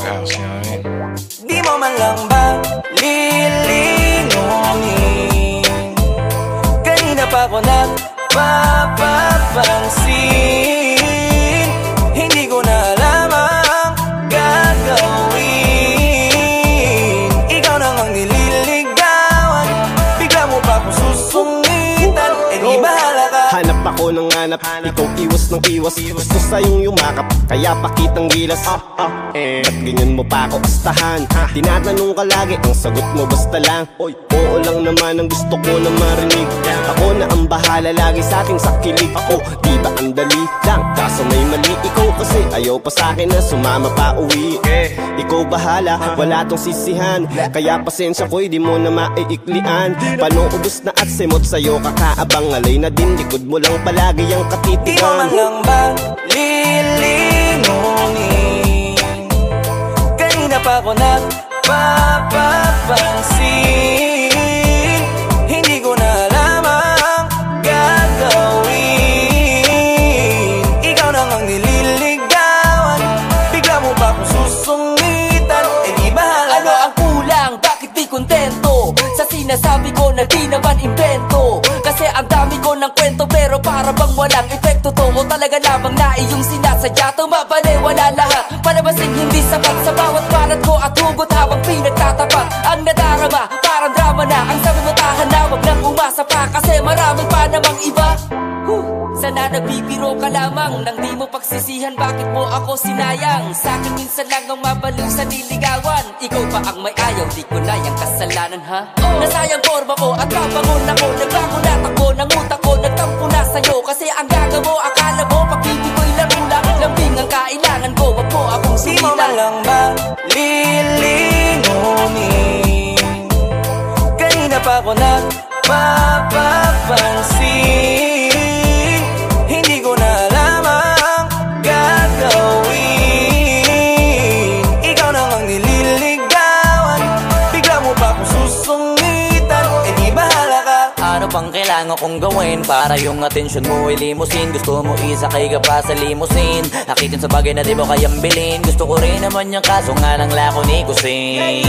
house, you know what I mean? Di mo man lang ba lilingunin? Kanina pa ko nagpapapansin, hindi ko na alam ang gagawin. Ikaw nang ang nililigawan, bigla mo pa akong susungitan. Eh di bahala ka. Hanap ako ng hanap, ikaw iwas ng iwas. Gusto sa'yong yumakap, kaya pakitang gilas. Ba't ganyan mo pa ako astahan? Tinatanong ka lagi, ang sagot mo basta lang oy, oo lang naman ang gusto ko na marinig. Ako na ang bahala lagi sa ating sakilig. Di ba ang dali lang, kaso may mali. Ikaw kasi ayaw pa sa'kin na sumama pa uwi. Ikaw bahala, wala tong sisihan, kaya pasensya ko'y di mo na maiiklian. Panuubos na at semot sa'yo kakaabang, alay na din likod mo lang palagi ang katitigan. Di mo man lang ba lilingunin? Kanina pa ko nagpapapansin, hindi ko na alam ang gagawin. Ikaw nang ang nililigawan, bigla mo pa akong susungitan. Eh di bahala. Ano ang kulang? Bakit di kontento sa sinasabi ko na di naman invento? Kasi ang dami ko ng kwento pero para bang walang epekto to. O talaga lamang na iyong sinasadya, tumapaniwala lahat, palabasing hindi sapat sa bawat balat ko at hugot habang pinagtatapat. Ang nadarama, parang drama na. Ang sabi mo tahan na, wag nang umasa pa, kasi marami pa namang iba. Sana nabibiro ka lamang nang di mo pagsisihan, bakit mo ako sinayang? Sa'kin minsan lang ang mabaliw sa niligawan. Ikaw pa ang may ayaw, di ko na yung kasalanan ha. Nasayang forma ko at papangon ako, nagbago na takbo ng utak ko, nagtampo na sa'yo. Kasi ang gaga mo, akala mo pag-ibig ko'y laro lang, lambing ang kailangan ko, wag mo akong Di mo man lang ba lilingunin? Kanina pa ko nagpapapansin, hindi ko na alam ang gagawin. Ikaw nang ang nililigawan, bigla mo pa akong susungitan. Eh di bahala ka. Ano pang kailangan kong gawin para yung atensyon mo ay limusin? Gusto mo isakay ka pa sa limusin, akitin sa bagay na di mo kayang bilhin. Gusto ko rin naman yung kaso nga lang lako ni kusin,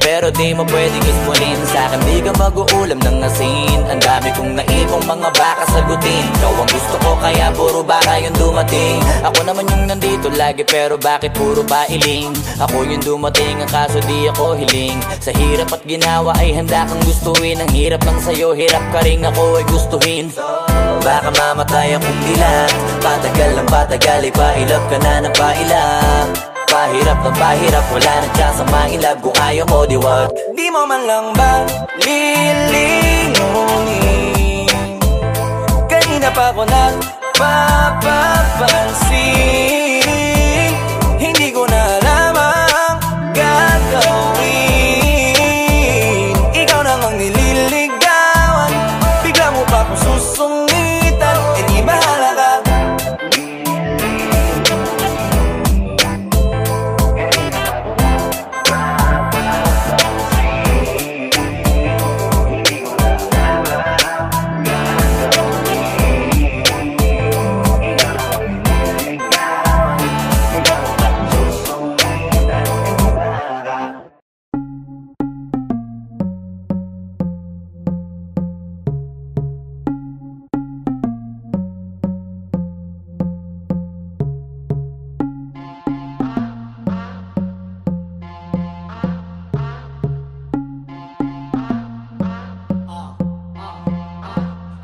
pero di mo pwedeng ispunin. Sa'kin di ka mag-uulam ng asin, ang dami kong naipong mga baka sagutin. Ikaw ang gusto ko kaya puro baka yung dumating. Ako naman yung nandito lagi pero bakit puro pailing? Ako yung dumating, ang kaso di ako hiling. Sa hirap at ginawa ay handa kang gustuin. Ang hirap lang sa'yo, hirap ka rin ako ay gustuhin. Baka mamatay akong dilat, patagal ng patagal ay pailap ka na ng pailap. Pahirap ng pahirap, wala nang chance sa mailab. Kung ayaw mo, di wag. Di mo man lang ba lilingunin? Kanina pa ko nagpapapansin, hindi ko na alam ang gagawin. Ikaw nang ang nililigawan, bigla mo pa akong susungitan. Eh di bahala ka.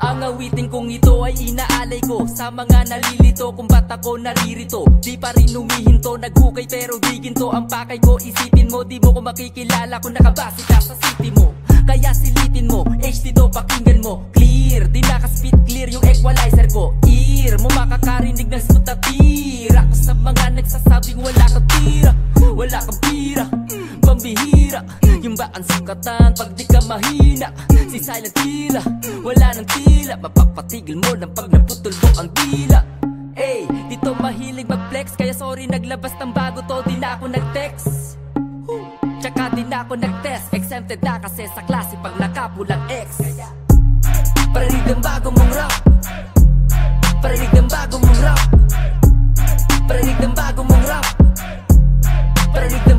Ang awitin kong ito ay inaalay ko sa mga nalilito kung ba't ako naririto. Di pa rin humihinto, naghukay pero di ginto ang pakay ko. Isipin mo, di mo ko makikilala kung nakabase ka sa city mo. Kaya silipin mo, HD to pakinggan mo. Clear, di nakaspit clear yung equalizer ko. Ear mo makakarinig ng smooth na tira ko sa mga nagsasabing wala kang tira, wala kang pira, pambihira. Yung ba ang sukatan pag di ka mahina? Si silent killer, wala nang tila. Mapapatigil mo ng pag naputol mo ang dila. Hey, dito mahilig mag-flex, kaya sorry naglabas ng bago to, di na ako nag-text. Tsaka di na ako nag-test, exempted na kasi sa klase pag nakapulang X. Parinig ng bago mong rap, parinig ng bago mong rap, parinig ng bago mong rap, parinig ng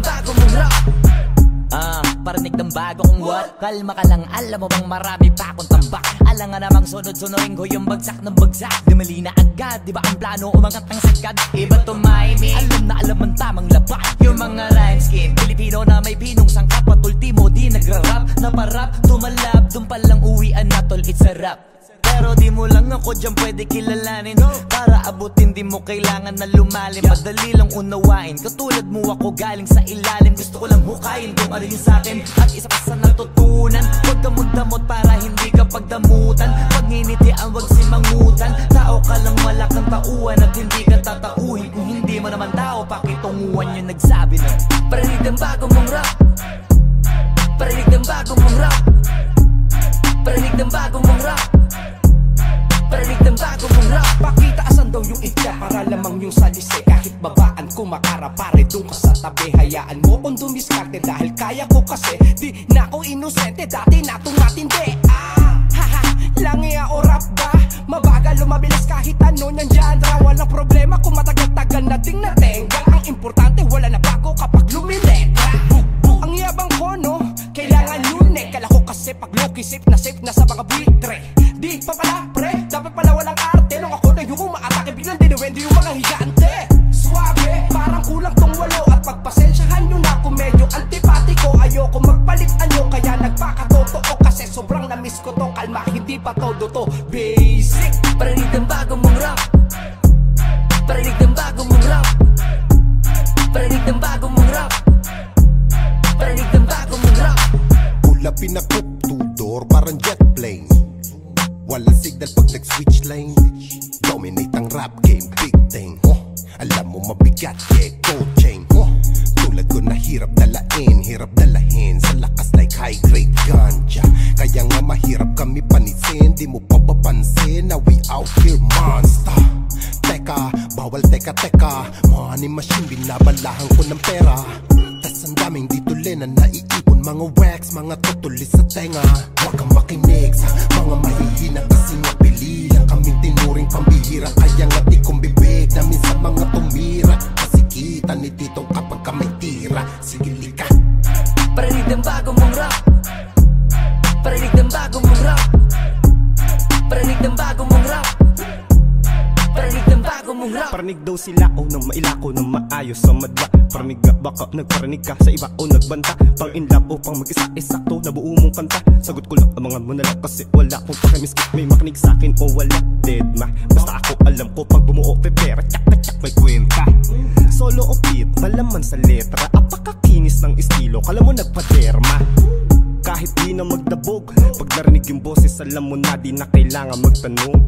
bago kung what. Kalma ka lang, alam mo bang marami pa akong tambak. Alam nga namang sunod-sunurin ko yung bagsak ng bagsak. Dumali na agad, di ba ang plano umangat ng sagad. Iba tumahimik, alam na alam ang tamang laban. Yung mga rhyme scheme, Pilipino na may binong sangkap. At ultimo di nagra-rap, naparap, tumalab. Dun palang uwian na tol, it's a rap. Pero di mo lang ako dyan pwede kilalanin. Para abutin di mo kailangan na lumalim. Madali lang unawain, katulad mo ako galing sa ilalim. Gusto ko lang hukayin kung ano yung sakin at isa pa sa natutunan. Huwag ka magdamot para hindi ka pagdamutan. Pag nginitian wag simangutan. Tao ka lang malakang tauhan at hindi ka tatauhin. Kung hindi mo naman tao, pakitunguhan yung nagsabi na Parinig ng bago mong rap, parinig ng bago mong rap, parinig ng bago mong rap, parinig ng bago mong rap. Pakita asan daw yung itya para lamang yung salise. Kahit babaan kumakara pare dun ka sa tabi. Hayaan mo kung dumiskarte dahil kaya ko kasi. Di na ako inosente, dati natong matindi. Haha, langi o rap ba? Mabagal lumabilis kahit ano nyan genre. Walang problema kung matagal-tagal na ding natenga. Ang importante wala na bago kapag lumiletra. Ang yabang ko no, kailangan lunek. Kala ko kasi pag low-key safe na sa mga buitre. Di pa pala pre, dapat pala walang arte. Nung ako na yung umaatake, biglang dinuwende yung mga higante. Suabe, parang kulang tong walo. At pagpasensyahan nyo na kung medyo antipatiko. Ayoko magpalit anyo, kaya nagpakatotoo. Kasi sobrang namiss ko to, kalma, hindi pa todo to basic. Parinig ng bago mong rap, parinig ng bago mong rap, parinig ng bago mong rap, parinig ng bago mong rap. Ulapin ako, two-door, parang jet plane. Walang signal pag nag-switch lane. Dominate ang rap game, big thing. Alam mo mabigat, yeah, gold chain. Tulad ko na hirap dalahin sa lakas like high-grade ganja. Kaya nga mahirap kami panisin. Di mo pa papansin na we out here monster. Teka, bawal teka. Money machine, binabalahan ko ng pera. Tas ang daming dito na naiipon. Mga wax, mga tutulis sa tenga. Huwag kang makinig sa mga mahihina. Kasi nga pili lang kaming tinuring pambihira. Kaya nga di kong bibig namin sa mga tumira. Kasi kita ni Tito kapag ka may tira. Sige lika. Parinig ng bago mong rap, parinig ng bago mong rap, parinig ng bago mong rap, parinig ng bago mong rap. Parinig daw sila o nang mailako ng maayos sa madla. Parinig nga baka nagparinig ka sa iba o nagbanta. Pang in love o pang mag-isa sakto na buo mong kanta. Sagot ko lang ang mga monolog kasi wala kong pakimiskip. May makinig sa'kin o wala, dead ma. Basta ako alam ko pag bumuo pepera, tsak may kwenta. Solo o beat, malaman sa letra. Apakakinis ng estilo, kala mo nagpaderma. Kahit di na magdabog, pag narinig yung boses, alam mo na di na kailangan magtanong.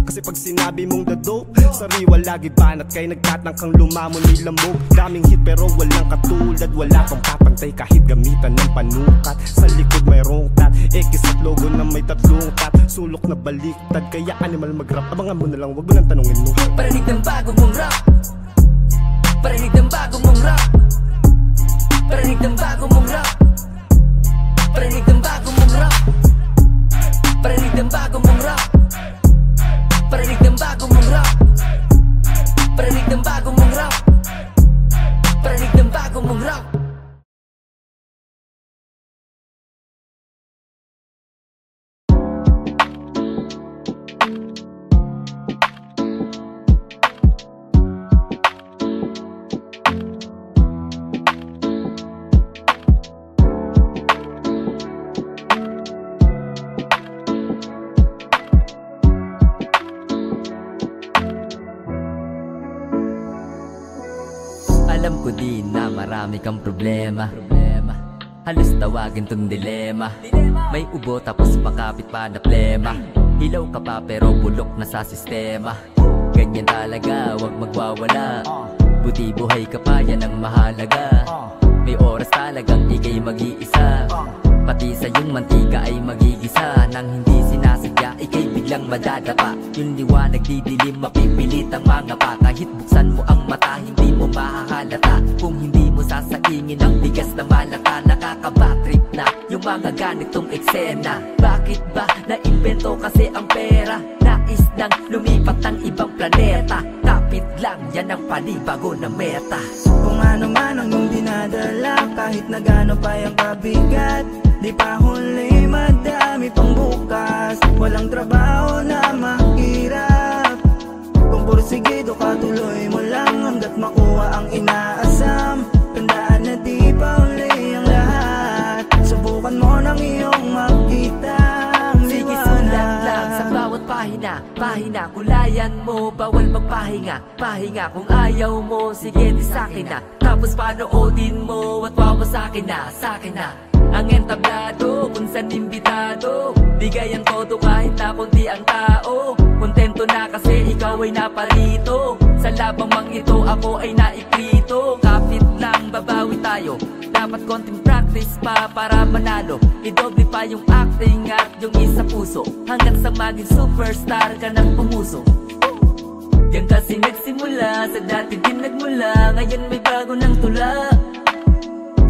Kasi pag sinabi mong the dope, sariwa lagi banat kay nagtatangkang lumamon nilamog. Daming hit pero walang katulad, wala kang papantay kahit gamitan ng panukat. Sa likod may tat, X at logo na may tatlong tat. Sulok na baliktad, kaya animal mag-rap. Abangan mo na lang, wag mo nang tanungin mo. Parinig ng bago mong rap, parinig ng bago mong rap, parinig ng bago mong rap, parinig ng bago mong rap, parinig ng bago mong rap, parinig ng bago mong rap, parinig ng bago mong rap, parinig ng bago mong rap. Alam ko din na marami kang problema. Halos tawagin tong dilema. May ubo tapos makapit pa na plema. Hilaw ka pa pero bulok na sa sistema. Ganyan talaga, wag magwawala. Buti buhay ka pa, yan ang mahalaga. May oras talagang ika'y mag-iisa. Pati sa iyong mantika ay magigisa. Nang hindi sinasadya, ika'y biglang madadapa. Yung liwanag didilim, mapipilit ang mga pa. Kahit buksan mo ang mata, hindi mo mahahalata. Kung hindi mo sasaingin ang bigas na malata. Nakakabatrip na yung mga ganitong eksena. Bakit ba naimbento kasi ang pera? Nais nang lumipat ng ibang planeta. kapit lang, yan ang panibago na meta. Kung ano man ang iyong dinadala, kahit na gaano pa yung kabigat, di pa huli, madami pang bukas. Walang trabaho na mahirap. Kung pursigido ka, tuloy mo lang hanggat makuha ang inaasam. Tandaan na di pa huli ang lahat. Subukan mo ng iyong makita ang Sige, sulat liwanag. lang sa bawat pahina, kulayan mo, bawal magpahinga. Pahinga kung ayaw mo, sige di sakin na. Tapos panoodin mo at wawasakin na, ang entablado, kung saan imbitado. Bigay ang todo kahit na konti ang tao. Kontento na kasi ikaw ay naparito. Sa labang mang ito ako ay naiprito. Kapit lang, babawi tayo. Dapat konting practice pa para manalo. Idoble pa yung acting at yung isa puso. Hanggang sa maging superstar ka ng pumuso. Yan kasi nagsimula, sa dati din nagmula. Ngayon may bago ng tula.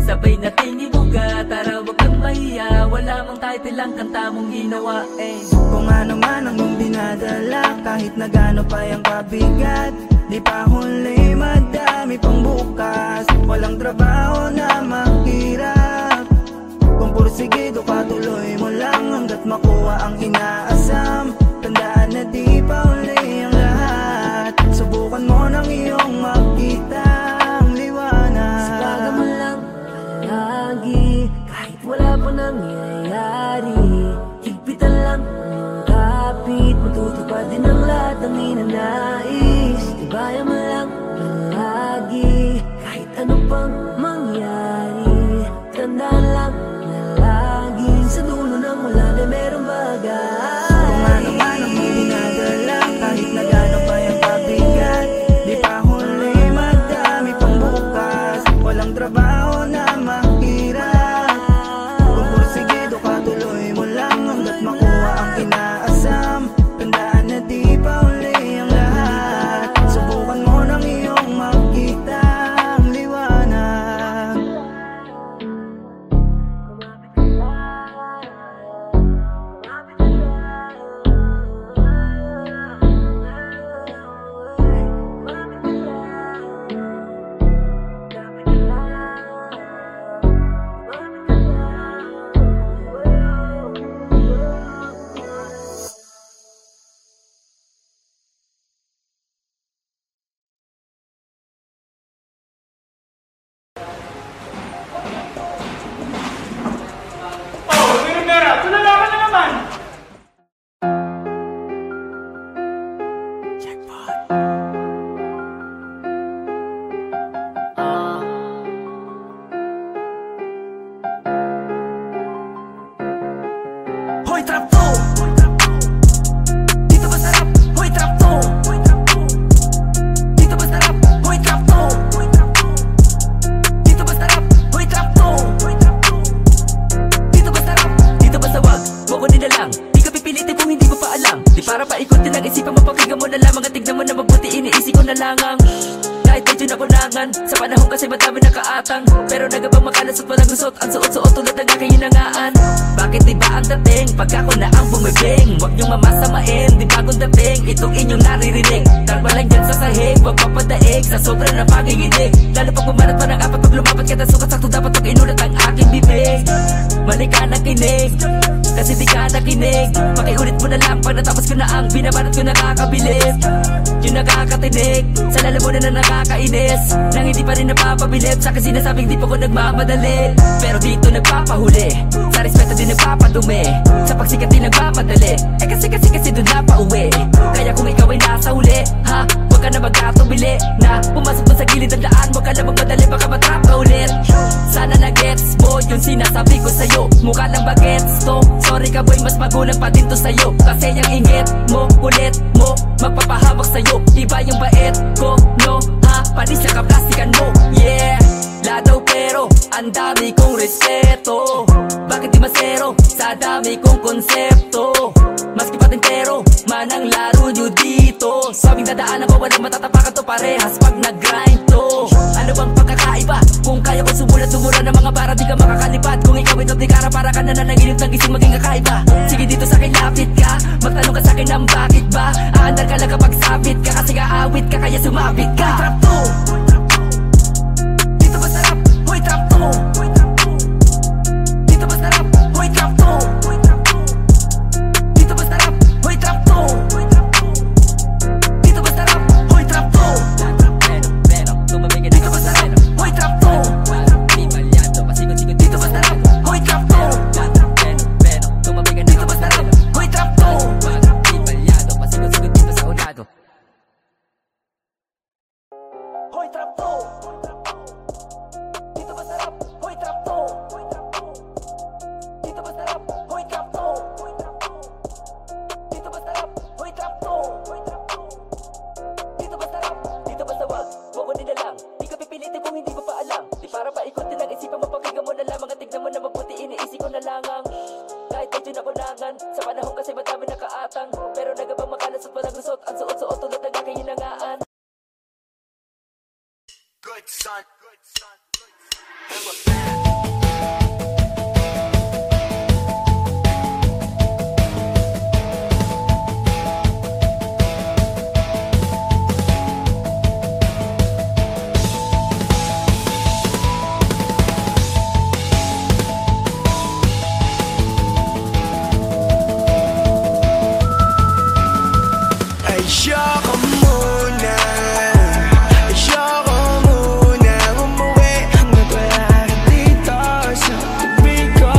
Sabay nating ibuga, tara wag kang mahiya. Wala mang title lang kanta mong ginawa eh. Kung ano man ang iyong dinadala, kahit na gaano pa yung kabigat, di pa huli, madami pang bukas. Walang trabaho na mahirap. Kung pursigido ka, tuloy mo lang hanggat makuha ang inaasam. Tandaan na di pa huli ang lahat. Subukan mo ng iyong makita ang liwanag. Sabaga mo lang lagi, kahit wala pa nangyayari. Higpitan lang ang kapit, matutupad din ang lahat ng ninanais. Tibayan mo lang lagi, kahit ano pang mangyari. Tandaan lang na laging sa dulo ng wala na merong bagay. Kung ano man ang iyong dinadala, kahit na gaano pa yung kabigat, di pa huli, madami pang bukas. Walang trabaho na mahirap. Kung pursigido ka, tuloy mo lang hanggat makuha ang inaasam. Tandaan na di pa huli ang lahat. Subukan mo ng iyong makita ang liwanag. Hoy trap to, dito ba sarap? Hoy trap to, dito ba sarap? Hoy trap to, dito ba sarap? Hoy trap to, dito ba sarap? Dito ba sawag? Buko nila lang, di ka pipilitin kung hindi mo pa alam. Di para paikutin lang isipan mo, pakinggan mo na lamang at tignan mo na mabuti, iniisip ko na langang. Kahit medyo nakunangan, sa panahon kasi madami nakaatang. Pero nagabang makalasot walang gusot, ang suot-suot tulad ng aking hinangaan. Bakit di ba ang dating, pag ako na ang bumibing? Huwag niyong mamasamain, di bagong dating, itong inyong naririnig. Tarma lang dyan sa sahig, huwag papadaig, sa sobra na panginginig. Lalo pag bumanat pa ng apat, pag lumapat ka na sukat, sakto dapat pag inulat ang aking bibig. Mali ka nakinig, kasi di ka nakinig. Pakiulit mo na lang, pag natapos ko na ang binabanat ko nakakabilib. Yung nakakatinig, sa lalamunan na nakakainis, nang hindi pa rin napapabilib, sa kasi sinasabing di pa ko nagmamadali. Pero dito nagpapahuli, sa respeto din nagpapadumi, sa pagsikat din nagpapadali. Eh kasi dun na pauwi. Kaya kung ikaw ay nasa huli, ha, huwag ka na magkatubili na pumasok dun sa gilid ng daan. Huwag ka na magmadali, baka matrap ka ulit. Sana na gets mo yung sinasabi ko sa'yo. Mukha lang ba gets to? Sorry ka boy, mas magulang pa din to sa'yo. Kasi yung ingit mo, kulit mo, magpapahamak sa'yo. Iba yung bait ko, no, ha, panis na kaplastikan mo, yeah. Ladaw pero, ang dami kong respeto. Bakit di masero, sa dami kong konsepto. Maski patintero, manang laro nyo dito. Sabing dadaan ako, walang matatapakan to parehas pag nag-grind to. Ano bang pagkakaiba? Kung kaya ko sumulat, sumura ng mga bara, di ka makakalipat. Kung ikaw ito't di kara, para ka na nanaginip ng gising maging kakaiba. Sige dito sa akin, lapit ka, magtanong ka sa akin ng bakit ba? Aandar ka lang kapag sabit ka, kasi kaawit ka, kaya kaya sumabit ka. Hoy trap to, dito masarap. Hoy trap to, dito masarap. Hoy trap to, dito masarap. Hoy trap to, dito masarap. Hoy trap to, Pero, tumabay ka na dito masarap. Hoy trap to, Di palyado, pasikot-sikot dito masarap. Hoy trap to, Pero, tumabay ka na dito masarap. Hoy trap to, Di palyado, pasikot-sikot dito sa unado. hoy trap to, dito masarap. Hoy trap to, dito masarap. Hoy trap to, dito masarap. Hoy trap to, dito masarap. Dito basta wag mo na lang. Di ka pipilitin kung hindi mo pa alam. Di para paikutin lang isipan mo, pakinggan mo na lamang. At tignan mo na mabuti, iniisip ko na langang. Kahit medyo nakunangan, sa panahon kasi madami nakaatang. Pero nagabang makalasot walang lusot. Ang suot-suot tulad ng aking hinangaan. Good son, good son, good ayoko muna, ayoko muna umuwi hanggat wala ka dito sa tabi ko.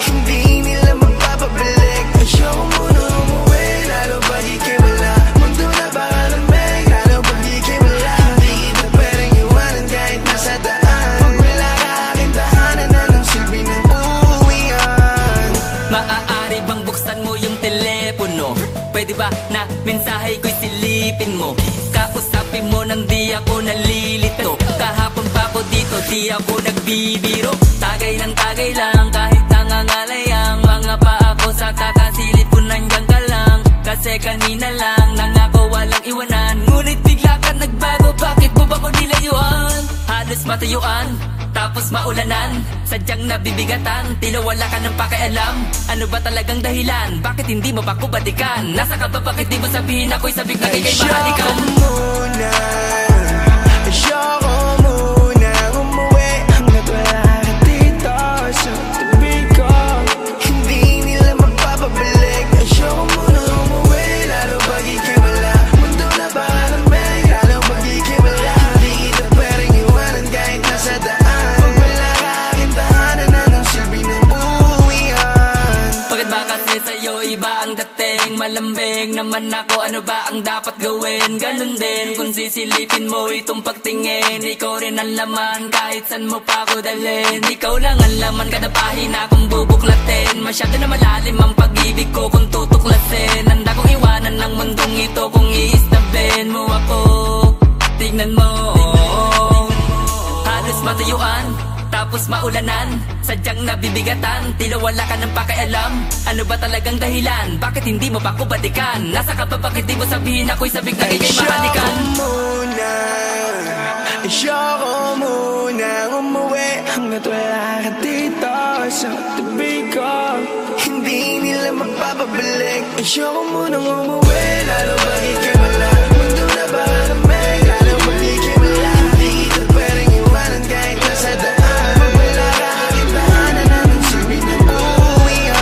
Hindi nila magpapabalik. Ayoko muna umuwi, lalo pag ika'y wala. Mundo na baka lamig, lalo pag ika'y wala. Hindi kita pwedeng iwanan kahit nasa daan. Pag wala ka aking tahanan, anong silbi ng uwian? Maaari bang buksan mo yung telepono? Pwede ba na mensahe ko'y silipin mo? Kausapin mo nang di ako nalilito. Kahapon pa ako dito, di ako nagbibiro. Tagay lang kahit nangangalay ang mga paa ko. Sa kakasilip ko nandiyan ka lang. Kasi kanina lang nangako walang iwanan. Ngunit bigla ka nagbago, bakit mo ba ko nilayuan? Halos matayuan, tapos maulanan. Sadyang nabibigatan, tila wala ka ng pakialam. Ano ba talagang dahilan? Bakit hindi mo pa ko balikan? Nasa ka ba, bakit di mo sabihin ako'y sabik na kay mahalikan? Ayoko muna, ayoko muna umuwi hanggat wala ka dito sa tabi ko. Hindi nila magpapabalik. Ayoko muna umuwi, lalo pag ika'y wala. Mundo na baka lamig, lalo pag ika'y wala. Hindi kita pwedeng iwanan kahit nasa daan. Pag wala ka aking tahanan, anong silbi ng uwian? Bakit ba kasi sa'yo iba ang dating? Malambing naman ako, ano ba ang dapat gawin? Ganun din kung sisilipin mo itong pagtingin. Ikaw rin ang laman kahit san mo pa ako dalhin. Ikaw lang ang laman, kada pahina kong bubuklatin. Masyado na malalim ang pag-ibig ko kung tutuklasin. Handa kong iwanan ng mundong ito kung iistabin mo ako. Tignan mo, halos matayuan, tapos maulanan. Sadyang nabibigatan, tila wala ka ng pakialam. Ano ba talagang dahilan? Bakit hindi mo pa ko balikan? Nasa ka ba, bakit di mo sabihin ako'y sabik na kay mahalikan? Ayoko muna umuwi hanggat wala ka dito sa tabi ko. Hindi nila magpapabalik. Ayoko muna umuwi, lalo pag ika'y wala. Mundo na baka lamig, lalo pag ika'y wala. Hindi kita pwedeng iwanan kahit nasa daan. Pag wala ka aking tahanan, anong silbi ng uwian?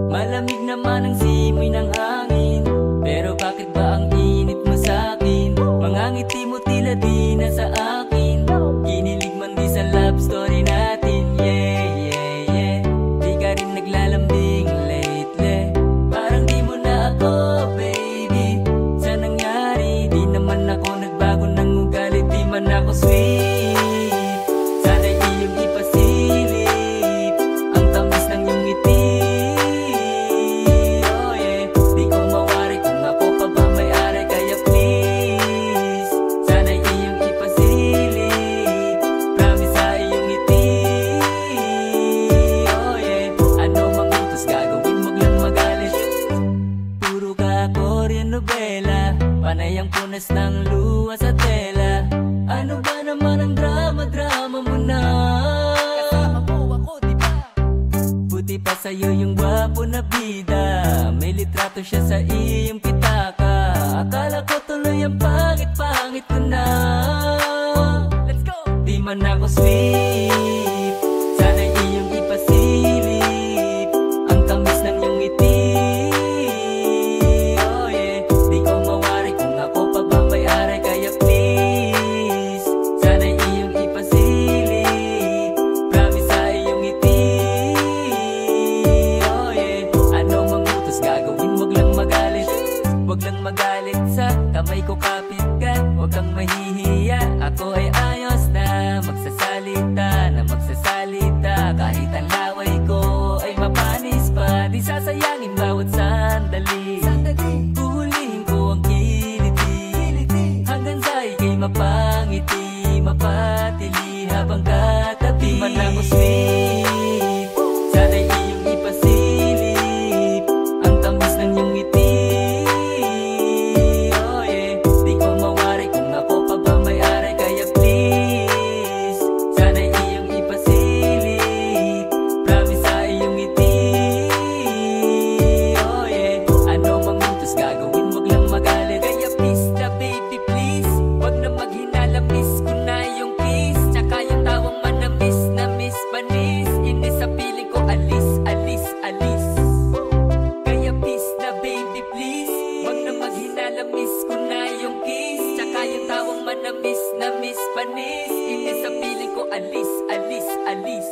Malamig naman ang simoy ng hangin, pero bakit ba ang init mo sa'kin? Mga ngiti mo tila di na sa akin. Kinilig man di sa love story natin. Yeah, yeah, yeah. Di ka rin naglalambing lately. Parang di mo na ako, baby. Sa nangyari, di naman ako nagbago ng ugali. Di man ako sweet. Sana'y iyong ipasilip ang tamis ng iyong ngiti. Oh yeah, di ko mawari kung ako pa ba may-ari. Kaya please, luha sa tela. Ano ba naman ang drama-drama mo na? Kasama mo ako, diba? Buti pa sa'yo yung gwapo na bida. May litrato siya sa iyong pitaka. Akala ko tuloy ang pangit-pangit ko na. Let's go! Di man ako sweet, sana'y iyong ipasilip ang tamis ng iyong ngiti. Oh yeah, di ko mawari kung ako pa ba may-ari. Kaya please, sana'y iyong ipasilip, promise sa iyong ngiti. Oh yeah, ano mang utos gagawin, wag lang magalit. Wag lang magalit sa kamay ko kapit ka. Wag kang mahihiya, ako ay ayos na magsasalita. Kahit ang laway ko ay mapanis pa, di sasayangin bawat sandali. Uhulihin ko ang kiliti hanggang sa ika'y mapangiti, mapatili habang katabi. Di man ako sweet, sana'y iyong ipasilip ang tamis ng iyong ngiti. Oh yeah, di ko mawari kung ako pa ba may-ari. Kaya please, sana'y iyong ipasilip, promise sa iyong ngiti. Oh yeah, ano mang utos gagawin, wag lang magalit. Kaya please na baby please, wag na maghinala, miss ko na yung kiss. Tsaka yung tawang manamis na miss panis. Inis sa piling ko, alis, alis, alis. Kaya please na baby please, wag na maghinala, miss ko na yung kiss. Tsaka yung tawang manamis na miss panis. Inis sa piling ko, alis, alis, alis.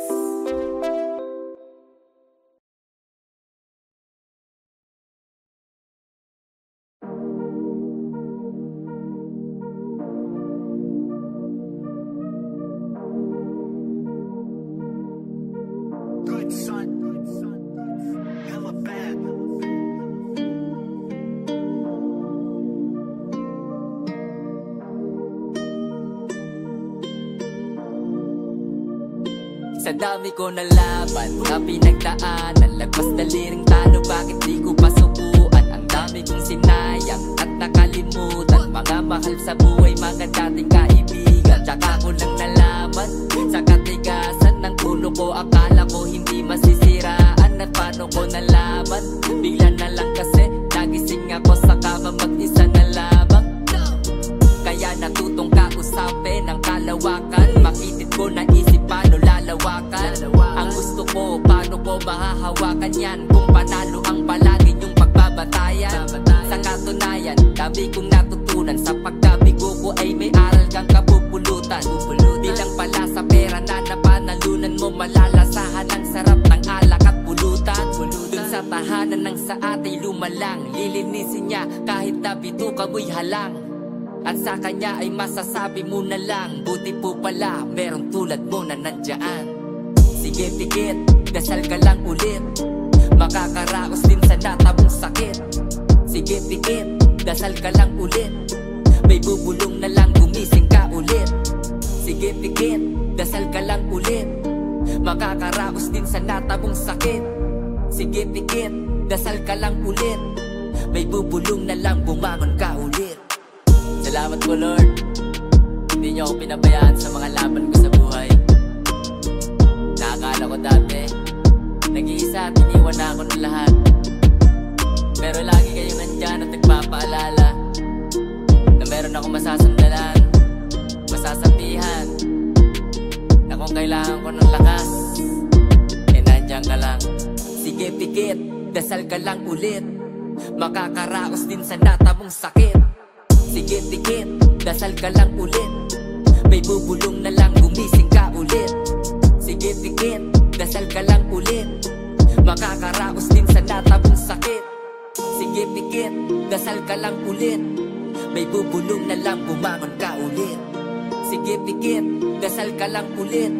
Good son, hella bad. Sa dami ko na laban na pinagdaanan, lagpas daliring talo, bakit di ko pasubuan? Ang dami kong sinayang at nakalimutan, mga mahal sa buhay, mga dating kaibigan. Tsaka ko lang nalaman sa katigasan ng ulo ko, akala ko hindi masisiraan. At paano ko nalaman? Bigla na lang kasi nagising ako sa kama, mag-isa na labang. Kaya natutong kausapin ang kalawakan, makitid ko na isip paano lalawakan. Ang gusto ko, paano ko mahahawakan yan, kung panalo ang palagi yung pagbabatayan. Sa katunayan, dami kong natutunan, sa pagkabigo ko ay may aral kang kapupulutan. Bilang pala sa pera na napanalunan mo, malalasahan ang sarap ng alak at pulutan. Dun sa tahanan ng sa atay lumalang, lilinisin niya kahit nabito kamoy halang. At sa kanya ay masasabi mo na lang, buti po pala merong tulad mo na nandyan. Sige pikit, dasal ka lang ulit, makakaraos din sa natabong sakit. Sige pikit, dasal ka lang ulit, may bubulong na lang, gumising ka ulit. Sige pikit, dasal ka lang ulit, makakaraos din sa natabong sakit. Sige pikit, dasal ka lang ulit, may bubulong na lang, bumangon ka ulit. Salamat po Lord, hindi niyo ako pinabayaan sa mga laban ko sa buhay. Nakakala ko dati nag-iisa at iniwan na ako ng lahat, pero lagi kayong nandyan at nagpapaalala na meron akong masasandalan, masasabihan, na kung kailangan ko ng lakas, eh nandyan ka lang. Sige pikit, dasal ka lang ulit, makakaraos din sa natabong sakit. Sige pikit, dasal ka lang ulit, may bubulong na lang, gumising ka ulit. Sige pikit, dasal ka lang ulit, makakaraos din sa natabong sakit. Sige pikit, dasal ka lang ulit, may bubulong na lang, bumangon ka ulit. Sige pikit, dasal ka lang ulit,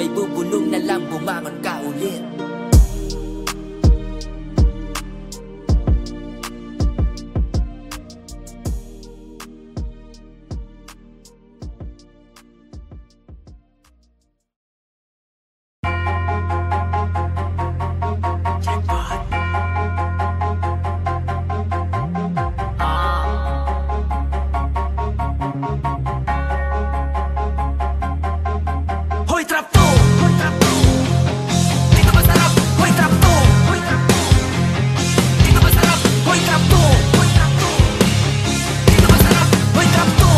may bubulong na lang, bumangon ka ulit. Hoy trap to, dito masarap. Hoy trap to, dito masarap. Hoy trap to, dito masarap. Hoy trap to,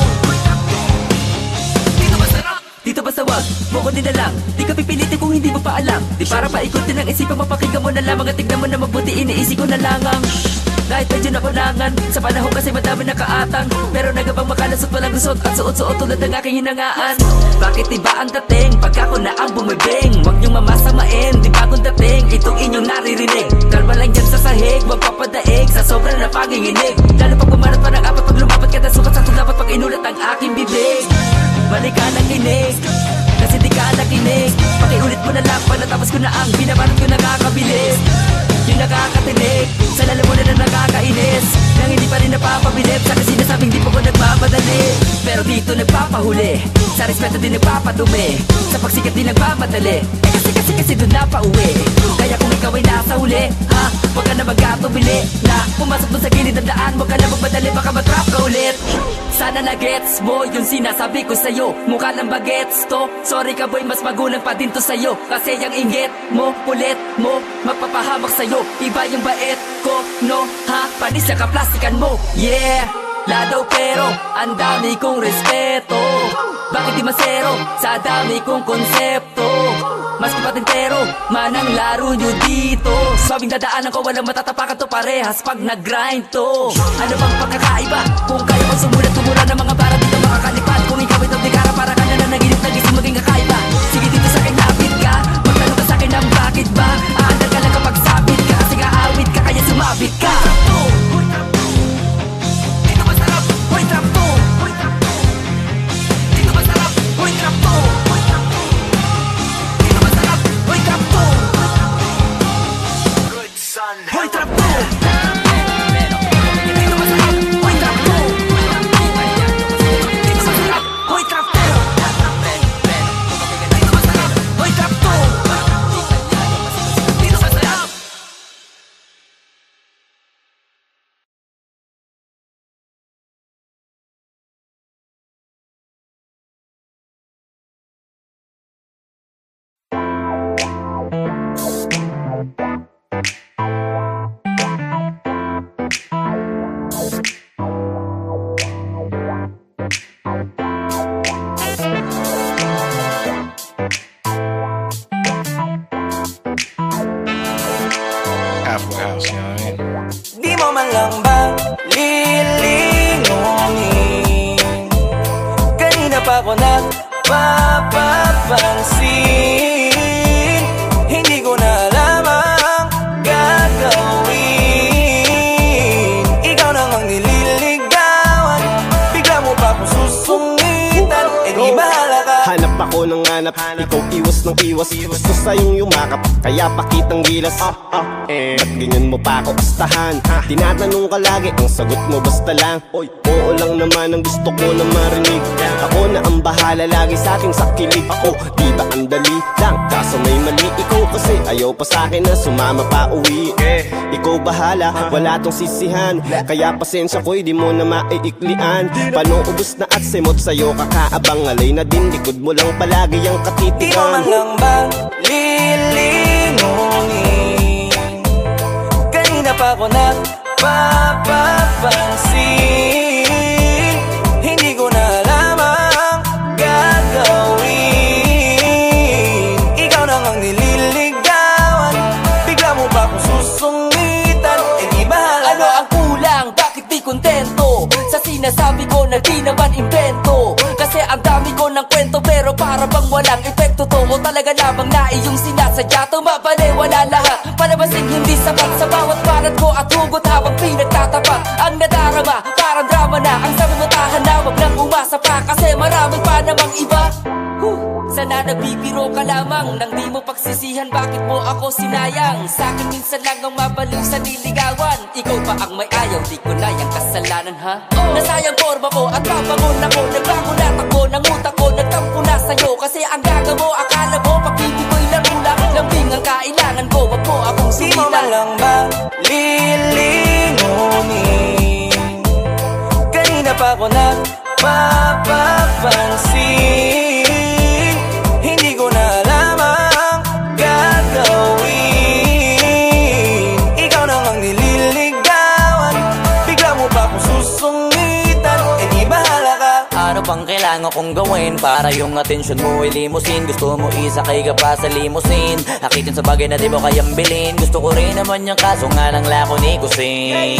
dito masarap. Dito ba sa wag, mo ko din na lang. Di ka pipilitin kung hindi mo pa alam. Di para paikutin ang isipan, mapakinggan mo na lamang. At tignan mo na mabuti, iniisip ko na langang. Kahit medyo nakulangan, sa panahon kasi madami nakaatang. Pero nagabang makalasot walang gusot at suot-suot tulad ng aking hinangaan. Bakit iba ang dating, pagka ko na ang bumibing? Huwag niyong mamasamain, di bagong dating, itong inyong naririnig. Kalma lang yan sa sahig, huwag papadaig sa sobrang na panginginig. Lalo pag pumanat pa ng apat, pag lumapat ka na sukat sa dapat pag inulat ang aking bibig. Balik ka ng kinig, kasi di ka nakinig. Pakiulit mo na lang, panatapos ko na ang binabanat ko nakakabilis. Yung nakakatinig, sa lalamunan na nakakainis. Nang hindi pa rin napapabilib, sa kasi sinasabing di pa ko nagmamadali. Pero dito nagpapahuli, sa respeto din nagpapadumi. Sa pagsikat din nagmamadali, kasi doon napauwi. Kaya kung ikaw ay nasa huli, ha, huwag ka na magkatubili. Na pumasok doon sa gilid ng daan, huwag ka na magmadali, baka matrap ka ulit. Sana na-gets mo yung sinasabi ko sa'yo. Mukha lang ba gets to? Sorry ka boy, mas magulang pa din to sa'yo. Kasi yung inggit mo, ulit mo, magpapahamak sa'yo. Iba yung bait ko, no, ha? Panis na kaplastikan mo, yeah. Ladaw pero, ang dami kong respeto. Bakit di masero? Sa dami kong konsepto. Mas kapatintero, manang laro nyo dito. Sabing dadaanan ko, walang matatapakan to parehas pag nag-grind to. Ano bang pagkakaiba? Kung kayo ang sumulat, tumura ng mga bara dito makakalipad. Kung ikaw ito di kara, para ka na nanaginip, nagising maging kakaiba. Sige dito sa akin, napit ka. Magtanong ka sa akin ng bakit ba? Aandal ka lang kapag sabit ka, kasi kaawit ka, kaya sumabit ka. Dito masarap, hoy trap to. Dito masarap, hoy trap to. Hoy trap to. Dito masarap. Hoy trap to. Dito masarap. Hoy trap to. Dito masarap. Hoy trap to. Dito masarap. Di mo man lang ba lilingunin? Kanina pa ko napapapansin. Hindi ko na alam ang gagawin. Ikaw nang ang nililigawan, bigla mo pa ko susungitan. Eh di bahala ka. Hanap ako ng hanap, ikaw iwas ng iwas. Gusto sa'yong yumakap, kaya pakitang gilas. Ba't ganyan mo pa ako astahan? Tinatanong ka lagi, ang sagot mo basta lang. Oy, oo lang naman ang gusto ko na marinig. Ako na ang bahala lagi sa ating sakilig. Ako, di ba ang dali lang? Kaso may mali ikaw kasi ayaw pa sa'kin na sumama pa uwi. Ikaw bahala, wala tong sisihan. Kaya pasensya ko'y di mo na maiiklian. Panuubos na at simot sa'yo kakaabang. Alay na din, likod mo lang palagi ang katitigan. Di mo man lang ba lilingunin? Kanina pa ko napapapansin. Hindi ko na alam ang gagawin. Ikaw nang ang nililigawan, bigla mo ba kung susungitan? Eh di bahala. Ano ang kulang? Bakit di kontento? Sa sinasabi ko na di naman invento. Kasi ang dami ko ng kwento pero para bang walang epekto to. O talaga lamang na iyong sinasadya. Tumabaliwala lahat, palabasing hindi sapat. Sa bawat parat ko at hugot habang pinagtatapat. Ang nadarama, parang drama na. Ang sabi mo tahan na, wag nang umasa pa. Kasi marami pa namang iba. Sana nabibiro ka lamang nang di mo pagsisihan. Bakit mo ako sinayang? Sa'kin minsan lang ang mabaliw sa niligawan. Ikaw pa ang may ayaw, di ko na yung kasalanan ha. Nasayang forma ko at papangon ako. Nagbago na takbo ng utak ko. Nagtampo na sa'yo kasi ang gaga mo. Akala mo pag-ibig ko'y larula. Lambing ang kailangan ko, wag mo akong Di mo sumila. man lang ba lilingunin? Kanina pa ko mapapansin. Hindi ko na alam ang gagawin. Ikaw nang ang nililigawan, bigla mo ba akong susungitan? Eh di bahala ka. Ano pang kailangan kong gawin para yung atensyon mo ay limusin? Gusto mo isakay ka pa sa limusin, akitin sa bagay na di mo kayang bilhin. Gusto ko rin naman yung kaso nga lang lako ni kusin,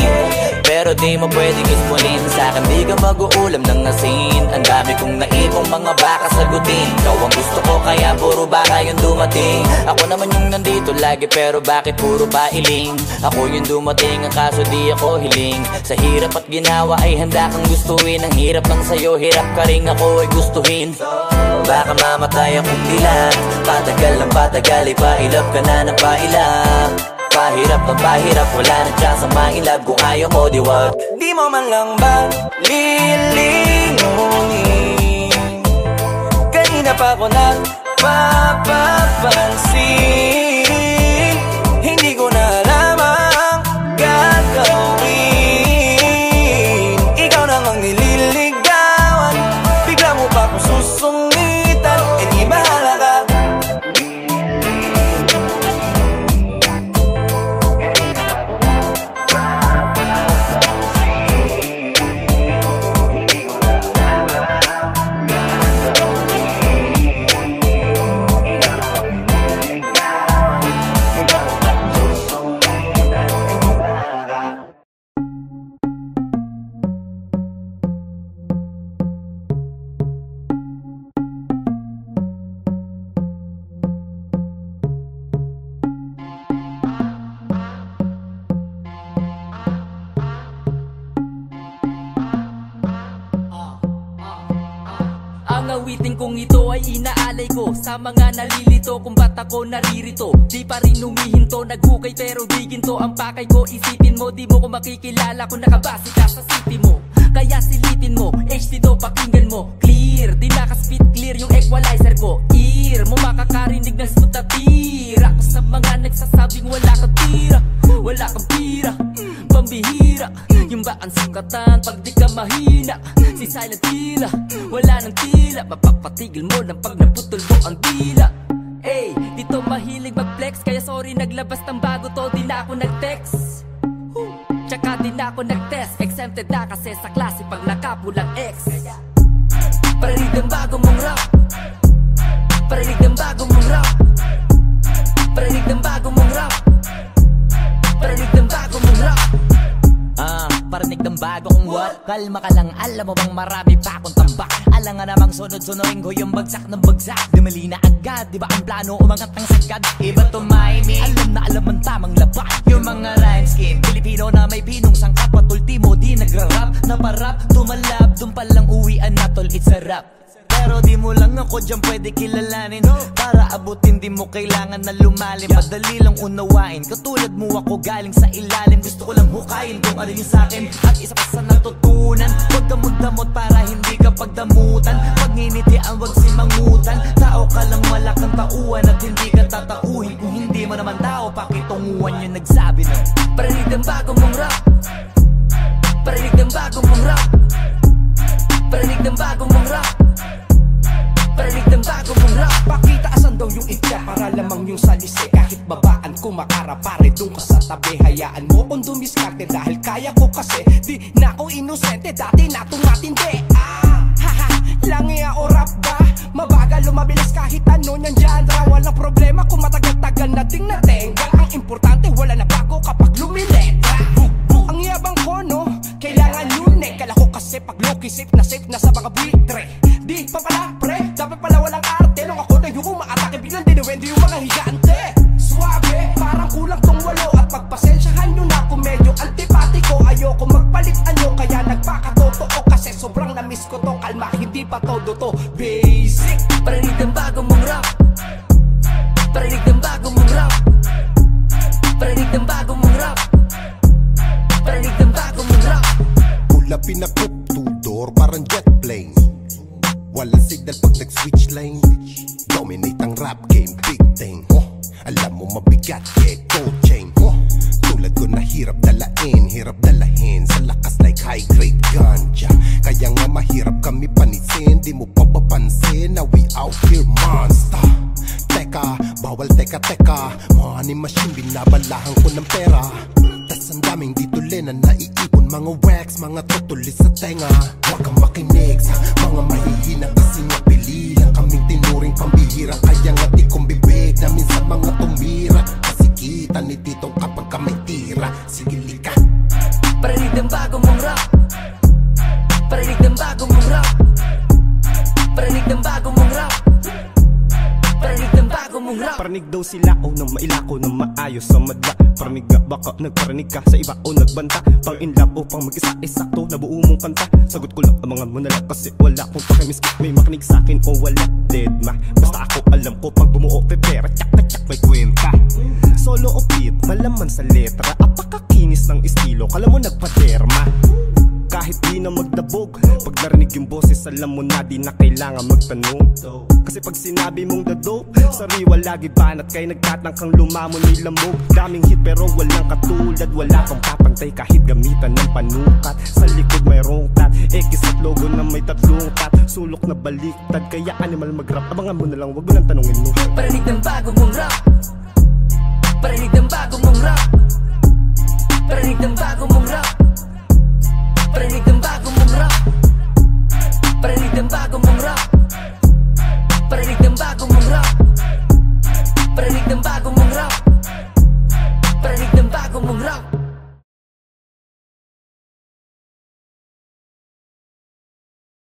pero di mo pwedeng ismulin. Sa'kin di ka mag-uulam ng asin. Ang dami kong naipong mga baka sagutin. Ikaw ang gusto ko kaya puro baka yung dumating. Ako naman yung nandito lagi pero bakit puro pailing? Ako yung dumating ang kaso di ako hiling. Sa hirap at ginawa ay handa kang gustuin. Ang hirap lang sa'yo, hirap ka rin ako ay gustuhin. Baka mamatay akong dilat, patagal ng patagal ay pailap ka na ng pailap. Pahirap ng pahirap, wala na chance ang mailab. Kung ayaw mo di wag. Di mo man lang ba lilingunin? Kanina pa ko nagpapapansin. Hindi ko na alam ang gagawin. Ikaw nang ang nililigawan, bigla mo pa akong susungitan. Eh di bahala ka. Ang awitin kong ito ay inaalay ko sa mga nalilito kung ba't ako naririto. Di pa rin humihinto, naghukay pero di ginto ang pakay ko. Isipin mo, di mo ko makikilala kung nakabase ka sa city mo. Kaya silipin mo, HD to pakinggan mo. Clear, di nakaspit clear yung equalizer ko. Ear mo makakarinig ng smooth na tira. Ako sa mga nagsasabing wala kang tira, wala kang pira, pambihira. Yung ba ang sukatan pag di ka mahina? Si silent tila, wala nang tila. Mapapatigil mo lang pag naputol mo ang tila. Ey, dito mahilig mag-flex, kaya sorry naglabas ng bago to, di na ako nag-text. Tsaka di na ako nag-test, exempted na kasi sa klase pag nakapulang X. Parinig ng bago mong rap, parinig ng bago mong rap, parinig ng bago mong rap, parinig ng bago mong rap. Parinig ng bago kong what? Kalma ka lang, alam mo bang marami pa akong tambak. Alam nga namang sunod-sunurin ko yung bagsak ng bagsak. Dumali na agad, di ba ang plano umangat ng sagad? Iba tumiming, alam ang tamang laban. Yung mga rhyme scheme, Pilipino na may pinong sangkap. Patultimo di nagra-rap, naparap, tumalab. Dun palang uwian na tol, it's a rap. Pero di mo lang ako dyan pwede kilalanin. Para abutin di mo kailangan na lumalim. Madali lang unawain, katulad mo ako galing sa ilalim. Gusto ko lang hukayin kung ano yung sakin at isa pa sa natutunan. Huwag ka magdamot para hindi ka pagdamutan. Pag nginitian huwag simangutan. Tao ka lang wala kang tauhan at hindi ka tatauhin. Kung hindi mo naman tao pakitunguhan yung nagsabi na parinig ng bago mong rap, parinig ng bago mong rap, parinig ng bago mong rap, parinig ng bago mong rap. Pakita asan daw yung itya para lamang yung salisi. Kahit babaan kumakara pare dun ka sa tabi. Hayaan mo kung dumiskarte dahil kaya ko kasi. Di na ako inosente, dati natong matindi. Haha, langya o rap ba? Mabagal lumabilis kahit ano nyan genre. Walang problema kung matagal-tagal na ding natenga. Ang importante wala na bago kapag lumiletra. Ang yabang ko no, kailangan lunek. Kala ko kasi pag low-key safe na sa mga buitre. Di pa pala pre, dapat pala walang arte. Nung ako na yung umaatake, biglang dinuwendo yung mga higante. Suabe, parang kulang tong walo. At pagpasensyahan nyo na kung medyo antipatiko. Ayoko magpalit ano, kaya nagpakatotoo. Kasi sobrang namiss ko to, kalma, hindi pa todo to basic. Parinig ng bago mong rap, parinig ng bago mong rap, parinig ng bago mong rap, parinig ng bago mong rap. Pula pinakup, two-door, parang jet plane. Walang signal pag nag-switch lane. Dominate ang rap game, big thing. Alam mo mabigat, yeah, gold chain. Tulad ko na hirap dalahin sa lakas like high grade ganja. Kaya nga mahirap kami panisin, di mo papapansin na we out here monster. Teka, bawal teka money machine, binabalahan ko ng pera. Tas ang daming dito na naiipon, mga wax, mga tutulis sa tenga. Huwag kang makinig sa mga mahihina kasi nga pili lang kaming tinuring pambihira. Kaya nga di kong bibig namin sa mga tumira, kasi kita ni titong kapag ka may tira. Sige lika, Parinig ng bago mong rap, parinig ng bago mong rap, parinig ng bago mong rap, parinig ng bago mong rap. Parinig daw sila o nang mailako ng maayos sa madla. Parinig nga baka nagparinig ka sa iba o nagbanta. Pang in love o pang mag-isa sakto na buo mong kanta. Sagot ko lang ang mga monalak kasi wala kong pakimiskip. May makinig sa'kin o wala, dead ma. Basta ako alam ko pag bumuo pepera, tsak may kwenta. Solo o beat, malaman sa letra, apakakinis ng estilo, kala mo nagpaderma. Kahit di na magdabog, pag narinig yung boses, alam mo na di na kailangan magtanong. Kasi pag sinabi mong dado, sariwa lagi banat kay nagtatangkang lumamon ni lamog. Daming hit pero walang katulad, wala kang papantay kahit gamitan ng panukat. Sa likod mayroong tat, X at logo na may tatlong tat. Sulok na baliktad, kaya animal mag-rap. Abangan mo na lang, wag mo nang tanungin mo. Parinig ng bago mong rap, parinig ng bago mong rap, parinig ng bago mong rap, parinig ng bago mong rap, parinig ng bago mong rap, parinig ng bago mong rap.